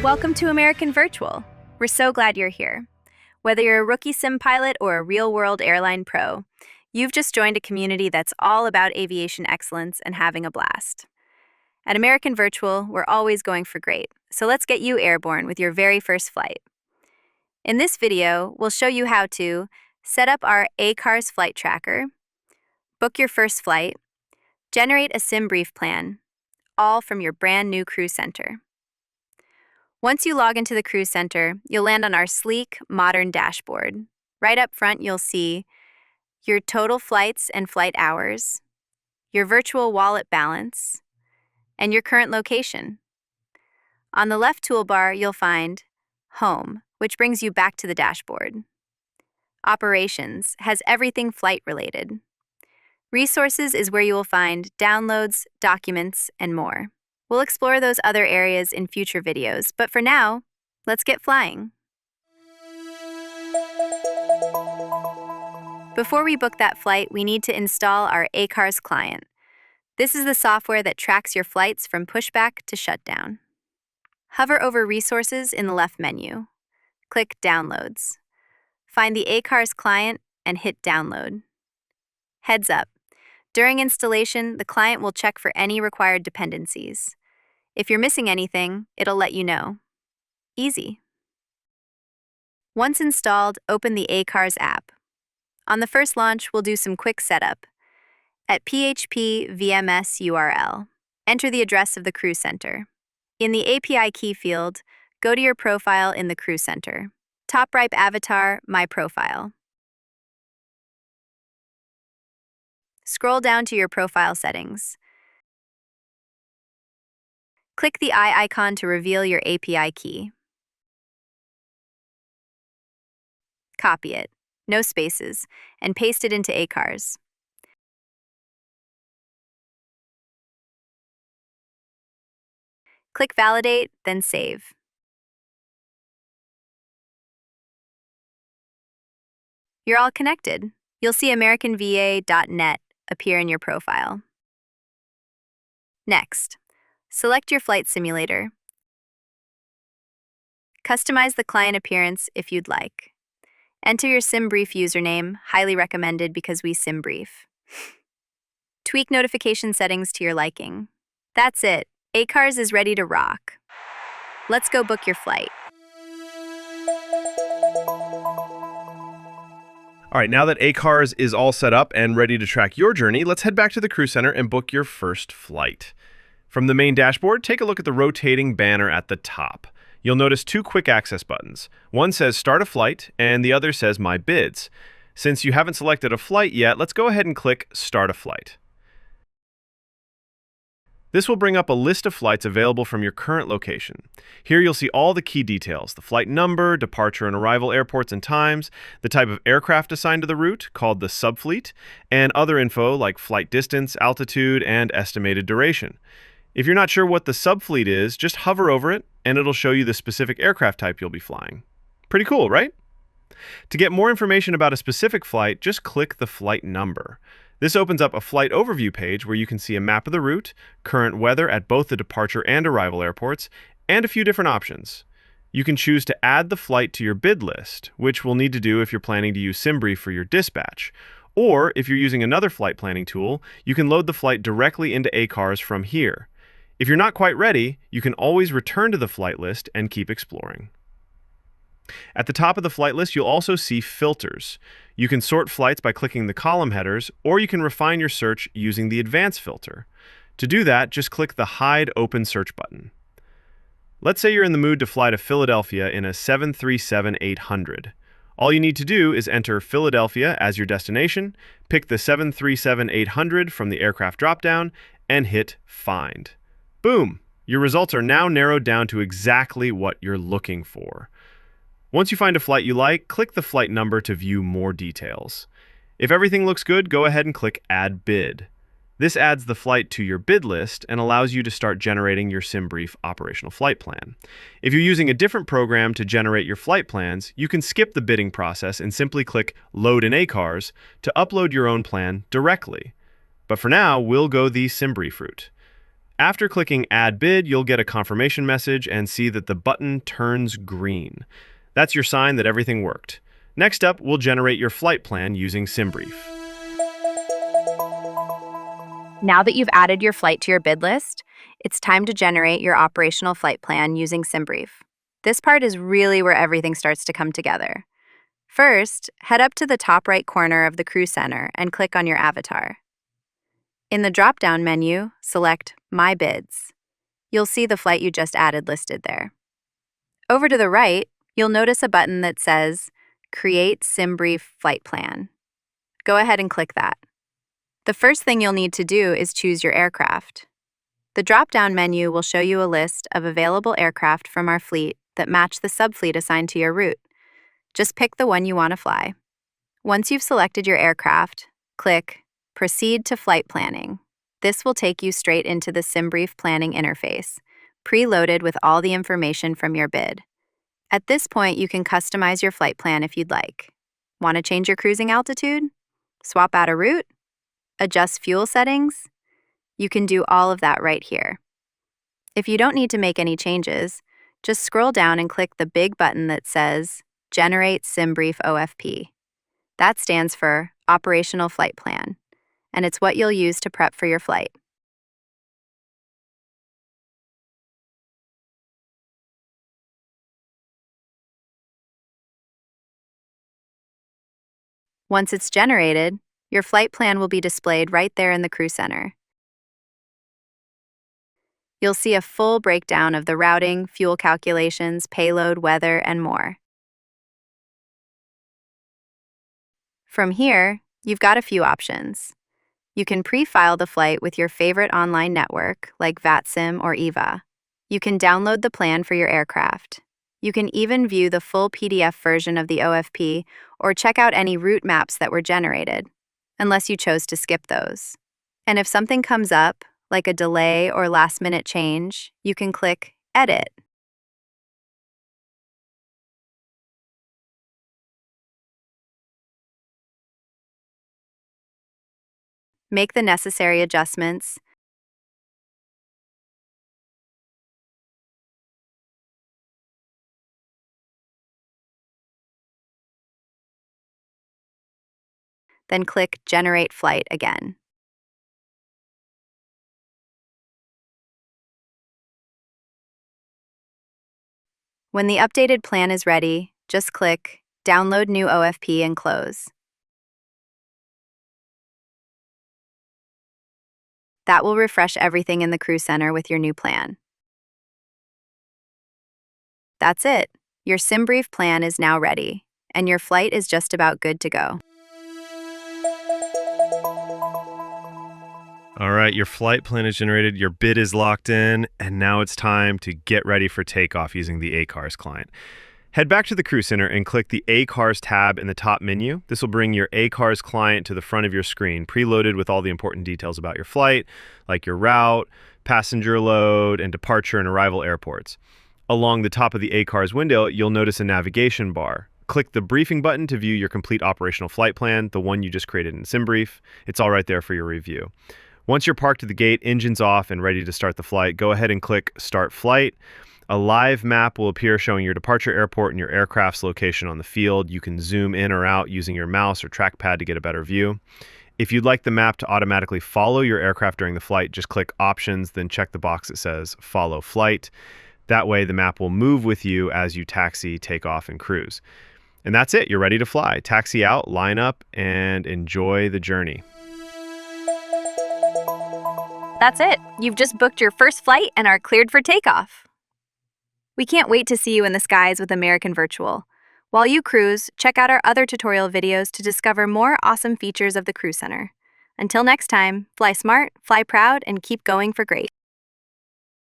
Welcome to American Virtual. We're so glad you're here. Whether you're a rookie sim pilot or a real-world airline pro, you've just joined a community that's all about aviation excellence and having a blast. At American Virtual, we're always going for great, so let's get you airborne with your very first flight. In this video, we'll show you how to set up our ACARS flight tracker, book your first flight, generate a SimBrief plan, all from your brand new crew center. Once you log into the crew center, you'll land on our sleek, modern dashboard. Right up front, you'll see your total flights and flight hours, your virtual wallet balance, and your current location. On the left toolbar, you'll find Home, which brings you back to the dashboard. Operations has everything flight-related. Resources is where you will find downloads, documents, and more. We'll explore those other areas in future videos, but for now, let's get flying. Before we book that flight, we need to install our ACARS client. This is the software that tracks your flights from pushback to shutdown. Hover over Resources in the left menu. Click Downloads. Find the ACARS client and hit Download. Heads up. During installation, the client will check for any required dependencies. If you're missing anything, it'll let you know. Easy. Once installed, open the ACARS app. On the first launch, we'll do some quick setup. At PHP VMS URL, enter the address of the crew center. In the API key field, go to your profile in the crew center. Top right avatar, My Profile. Scroll down to your profile settings. Click the eye icon to reveal your API key. Copy it, no spaces, and paste it into ACARS. Click Validate, then Save. You're all connected. You'll see AmericanVA.net appear in your profile. Next, select your flight simulator. Customize the client appearance if you'd like. Enter your SimBrief username, highly recommended because we SimBrief. Tweak notification settings to your liking. That's it. ACARS is ready to rock. Let's go book your flight. All right, now that ACARS is all set up and ready to track your journey, let's head back to the crew center and book your first flight. From the main dashboard, take a look at the rotating banner at the top. You'll notice two quick access buttons. One says Start a Flight, and the other says My Bids. Since you haven't selected a flight yet, let's go ahead and click Start a Flight. This will bring up a list of flights available from your current location. Here you'll see all the key details: the flight number, departure and arrival airports and times, the type of aircraft assigned to the route, called the subfleet, and other info like flight distance, altitude, and estimated duration. If you're not sure what the subfleet is, just hover over it, and it'll show you the specific aircraft type you'll be flying. Pretty cool, right? To get more information about a specific flight, just click the flight number. This opens up a flight overview page where you can see a map of the route, current weather at both the departure and arrival airports, and a few different options. You can choose to add the flight to your bid list, which we'll need to do if you're planning to use SimBrief for your dispatch. Or if you're using another flight planning tool, you can load the flight directly into ACARS from here. If you're not quite ready, you can always return to the flight list and keep exploring. At the top of the flight list, you'll also see filters. You can sort flights by clicking the column headers, or you can refine your search using the advanced filter. To do that, just click the Hide Open Search button. Let's say you're in the mood to fly to Philadelphia in a 737-800. All you need to do is enter Philadelphia as your destination, pick the 737-800 from the aircraft dropdown, and hit Find. Boom! Your results are now narrowed down to exactly what you're looking for. Once you find a flight you like, click the flight number to view more details. If everything looks good, go ahead and click Add Bid. This adds the flight to your bid list and allows you to start generating your SimBrief operational flight plan. If you're using a different program to generate your flight plans, you can skip the bidding process and simply click Load in ACARS to upload your own plan directly. But for now, we'll go the SimBrief route. After clicking Add Bid, you'll get a confirmation message and see that the button turns green. That's your sign that everything worked. Next up, we'll generate your flight plan using SimBrief. Now that you've added your flight to your bid list, it's time to generate your operational flight plan using SimBrief. This part is really where everything starts to come together. First, head up to the top right corner of the Crew Center and click on your avatar. In the drop-down menu, select My Bids. You'll see the flight you just added listed there. Over to the right, you'll notice a button that says Create SimBrief Flight Plan. Go ahead and click that. The first thing you'll need to do is choose your aircraft. The drop-down menu will show you a list of available aircraft from our fleet that match the subfleet assigned to your route. Just pick the one you want to fly. Once you've selected your aircraft, click Proceed to Flight Planning. This will take you straight into the SimBrief planning interface, preloaded with all the information from your bid. At this point, you can customize your flight plan if you'd like. Want to change your cruising altitude? Swap out a route? Adjust fuel settings? You can do all of that right here. If you don't need to make any changes, just scroll down and click the big button that says Generate SimBrief OFP. That stands for Operational Flight Plan, and it's what you'll use to prep for your flight. Once it's generated, your flight plan will be displayed right there in the Crew Center. You'll see a full breakdown of the routing, fuel calculations, payload, weather, and more. From here, you've got a few options. You can pre-file the flight with your favorite online network, like VATSIM or EVA. You can download the plan for your aircraft. You can even view the full PDF version of the OFP or check out any route maps that were generated, unless you chose to skip those. And if something comes up, like a delay or last-minute change, you can click Edit. Make the necessary adjustments, then click Generate Flight again. When the updated plan is ready, just click Download New OFP and close. That will refresh everything in the Crew Center with your new plan. That's it. Your SimBrief plan is now ready, and your flight is just about good to go. All right, your flight plan is generated, your bid is locked in, and now it's time to get ready for takeoff using the ACARS client. Head back to the Crew Center and click the ACARS tab in the top menu. This will bring your ACARS client to the front of your screen, preloaded with all the important details about your flight, like your route, passenger load, and departure and arrival airports. Along the top of the ACARS window, you'll notice a navigation bar. Click the briefing button to view your complete operational flight plan, the one you just created in SimBrief. It's all right there for your review. Once you're parked at the gate, engine's off and ready to start the flight, go ahead and click Start Flight. A live map will appear showing your departure airport and your aircraft's location on the field. You can zoom in or out using your mouse or trackpad to get a better view. If you'd like the map to automatically follow your aircraft during the flight, just click Options, then check the box that says Follow Flight. That way, the map will move with you as you taxi, take off, and cruise. And that's it. You're ready to fly. Taxi out, line up, and enjoy the journey. That's it. You've just booked your first flight and are cleared for takeoff. We can't wait to see you in the skies with American Virtual. While you cruise, check out our other tutorial videos to discover more awesome features of the Crew Center. Until next time, fly smart, fly proud, and keep going for great.